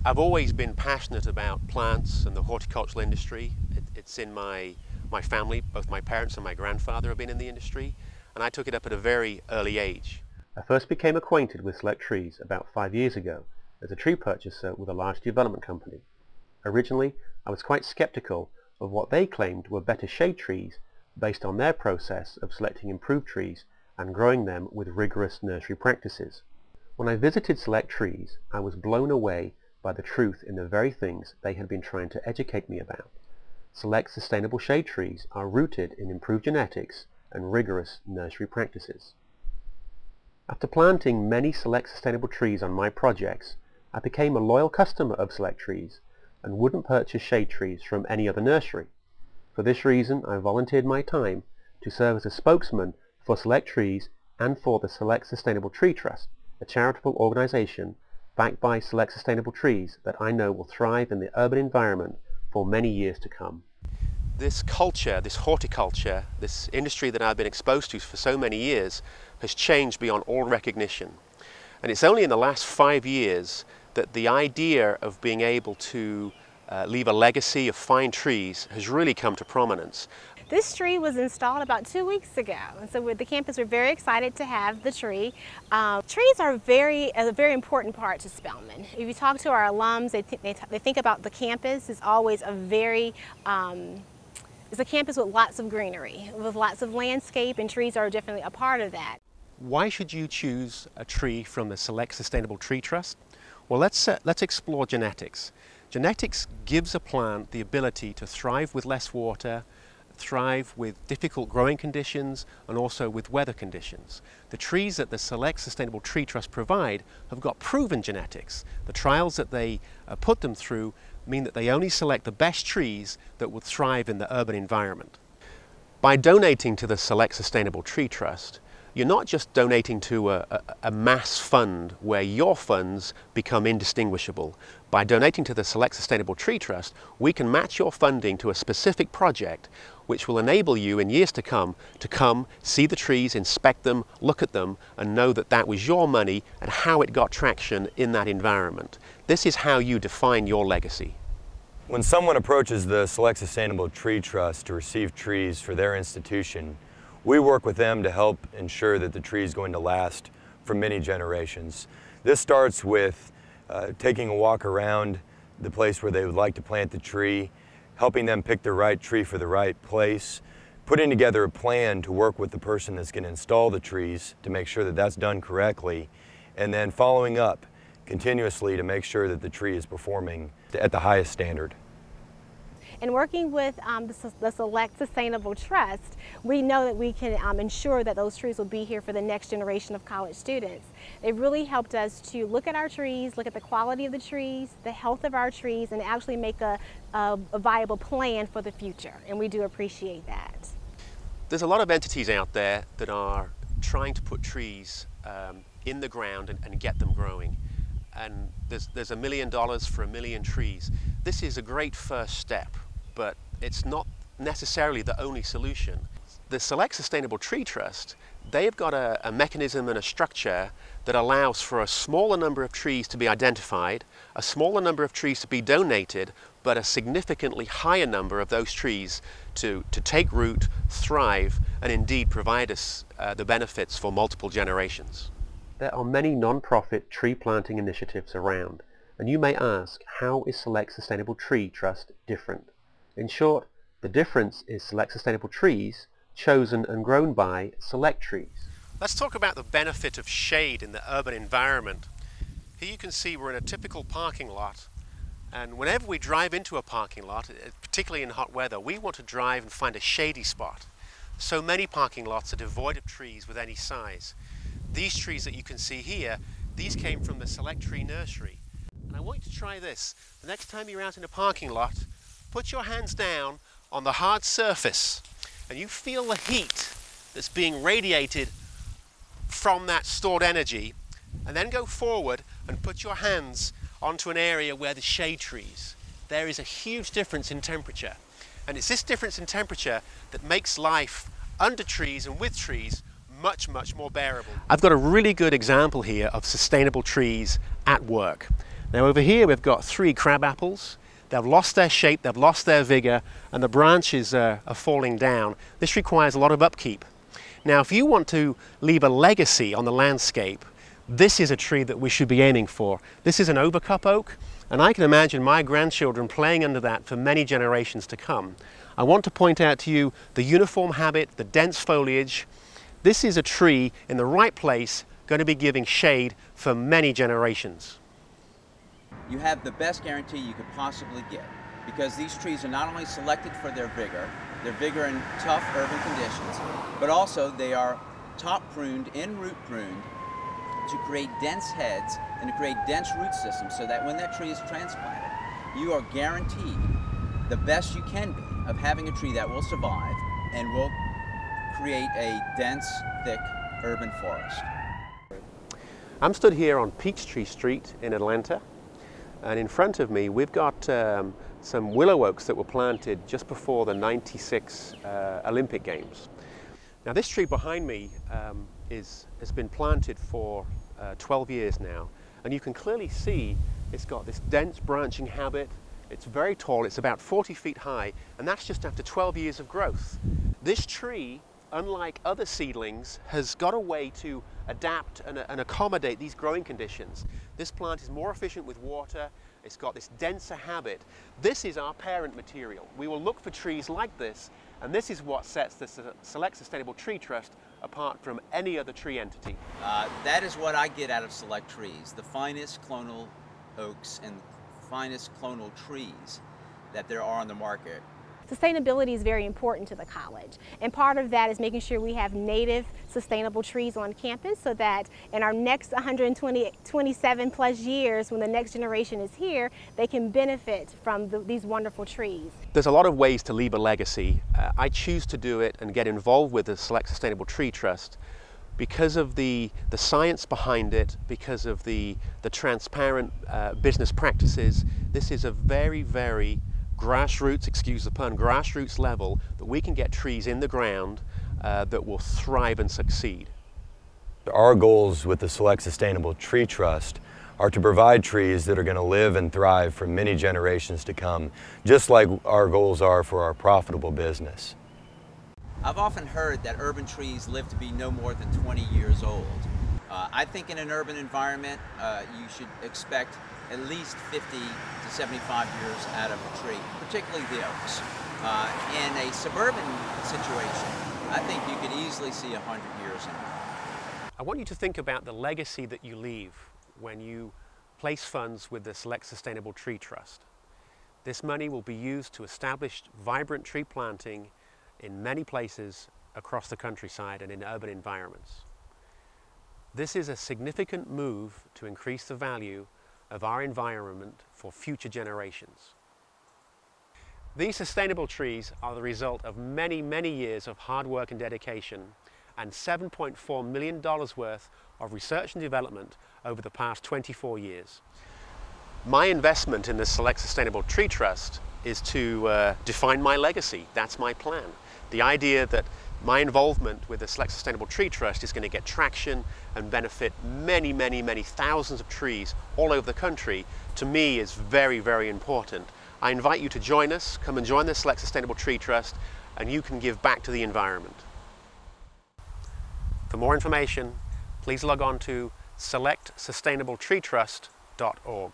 I've always been passionate about plants and the horticultural industry. It's in my family. Both my parents and my grandfather have been in the industry, and I took it up at a very early age. I first became acquainted with Select Trees about 5 years ago as a tree purchaser with a large development company. Originally, I was quite skeptical of what they claimed were better shade trees based on their process of selecting improved trees and growing them with rigorous nursery practices. When I visited Select Trees, I was blown away by the truth in the very things they had been trying to educate me about. Select sustainable shade trees are rooted in improved genetics and rigorous nursery practices. After planting many Select sustainable trees on my projects, I became a loyal customer of Select Trees and wouldn't purchase shade trees from any other nursery. For this reason, I volunteered my time to serve as a spokesman for Select Trees and for the Select Sustainable Tree Trust, a charitable organization backed by Select Sustainable Trees that I know will thrive in the urban environment for many years to come. This culture, this horticulture, this industry that I've been exposed to for so many years has changed beyond all recognition. And it's only in the last 5 years that the idea of being able to leave a legacy of fine trees has really come to prominence. This tree was installed about 2 weeks ago, and so with the campus we're very excited to have the tree. Trees are a very important part to Spelman. If you talk to our alums, they think about the campus as always it's a campus with lots of greenery, with lots of landscape, and trees are definitely a part of that. Why should you choose a tree from the Select Sustainable Tree Trust? Well, let's explore genetics. Genetics gives a plant the ability to thrive with less water, thrive with difficult growing conditions, and also with weather conditions. The trees that the Select Sustainable Tree Trust provide have got proven genetics. The trials that they put them through mean that they only select the best trees that will thrive in the urban environment. By donating to the Select Sustainable Tree Trust, you're not just donating to a mass fund where your funds become indistinguishable. By donating to the Select Sustainable Tree Trust, we can match your funding to a specific project which will enable you in years to come, see the trees, inspect them, look at them, and know that that was your money and how it got traction in that environment. This is how you define your legacy. When someone approaches the Select Sustainable Tree Trust to receive trees for their institution, we work with them to help ensure that the tree is going to last for many generations. This starts with taking a walk around the place where they would like to plant the tree, helping them pick the right tree for the right place, putting together a plan to work with the person that's going to install the trees to make sure that that's done correctly, and then following up continuously to make sure that the tree is performing at the highest standard. And working with the Select Sustainable Trust, we know that we can ensure that those trees will be here for the next generation of college students. They've really helped us to look at our trees, look at the quality of the trees, the health of our trees, and actually make a viable plan for the future, and we do appreciate that. There's a lot of entities out there that are trying to put trees in the ground and get them growing. And there's $1 million for 1 million trees. This is a great first step, but it's not necessarily the only solution. The Select Sustainable Tree Trust, they've got a mechanism and a structure that allows for a smaller number of trees to be identified, a smaller number of trees to be donated, but a significantly higher number of those trees to take root, thrive, and indeed provide us the benefits for multiple generations. There are many non-profit tree planting initiatives around, and you may ask, how is Select Sustainable Tree Trust different? In short, the difference is Select Sustainable Trees chosen and grown by Select Trees. Let's talk about the benefit of shade in the urban environment. Here you can see we're in a typical parking lot, and whenever we drive into a parking lot, particularly in hot weather, we want to drive and find a shady spot. So many parking lots are devoid of trees with any size. These trees that you can see here, these came from the Select Tree Nursery. And I want you to try this. The next time you're out in a parking lot, put your hands down on the hard surface and you feel the heat that's being radiated from that stored energy, and then go forward and put your hands onto an area where the shade trees. There is a huge difference in temperature. And it's this difference in temperature that makes life under trees and with trees much, much more bearable. I've got a really good example here of sustainable trees at work. Now over here we've got 3 crab apples. They've lost their shape, they've lost their vigor, and the branches are falling down. This requires a lot of upkeep. Now if you want to leave a legacy on the landscape, this is a tree that we should be aiming for. This is an overcup oak, and I can imagine my grandchildren playing under that for many generations to come. I want to point out to you the uniform habit, the dense foliage. This is a tree in the right place, going to be giving shade for many generations. You have the best guarantee you could possibly get, because these trees are not only selected for their vigor in tough urban conditions, but also they are top pruned, in root pruned, to create dense heads and to create dense root systems, so that when that tree is transplanted, you are guaranteed the best you can be of having a tree that will survive and will create a dense, thick urban forest. I'm stood here on Peachtree Street in Atlanta, and in front of me we've got some willow oaks that were planted just before the '96 Olympic Games. Now this tree behind me has been planted for 12 years now, and you can clearly see it's got this dense branching habit. It's very tall, it's about 40 feet high, and that's just after 12 years of growth. This tree, unlike other seedlings, has got a way to adapt and accommodate these growing conditions. This plant is more efficient with water, it's got this denser habit. This is our parent material. We will look for trees like this, and this is what sets the Select Sustainable Tree Trust apart from any other tree entity. That is what I get out of Select Trees, the finest clonal oaks and finest clonal trees that there are on the market. Sustainability is very important to the college, and part of that is making sure we have native sustainable trees on campus, so that in our next 127 plus years, when the next generation is here, they can benefit from these wonderful trees. There's a lot of ways to leave a legacy. I choose to do it and get involved with the Select Sustainable Tree Trust because of the science behind it, because of the transparent business practices. This is a very, very grassroots, excuse the pun, grassroots level that we can get trees in the ground that will thrive and succeed. Our goals with the Select Sustainable Tree Trust are to provide trees that are going to live and thrive for many generations to come, just like our goals are for our profitable business. I've often heard that urban trees live to be no more than 20 years old. I think in an urban environment, you should expect at least 50 to 75 years out of a tree, particularly the oaks. In a suburban situation, I think you could easily see 100 years in it. I want you to think about the legacy that you leave when you place funds with the Select Sustainable Tree Trust. This money will be used to establish vibrant tree planting in many places across the countryside and in urban environments. This is a significant move to increase the value of our environment for future generations. These sustainable trees are the result of many, many years of hard work and dedication, and $7.4 million worth of research and development over the past 24 years. My investment in the Select Sustainable Tree Trust is to define my legacy. That's my plan. The idea that my involvement with the Select Sustainable Tree Trust is going to get traction and benefit many, many, many thousands of trees all over the country, to me is very, very important. I invite you to join us, come and join the Select Sustainable Tree Trust, and you can give back to the environment. For more information, please log on to selectsustainabletreetrust.org.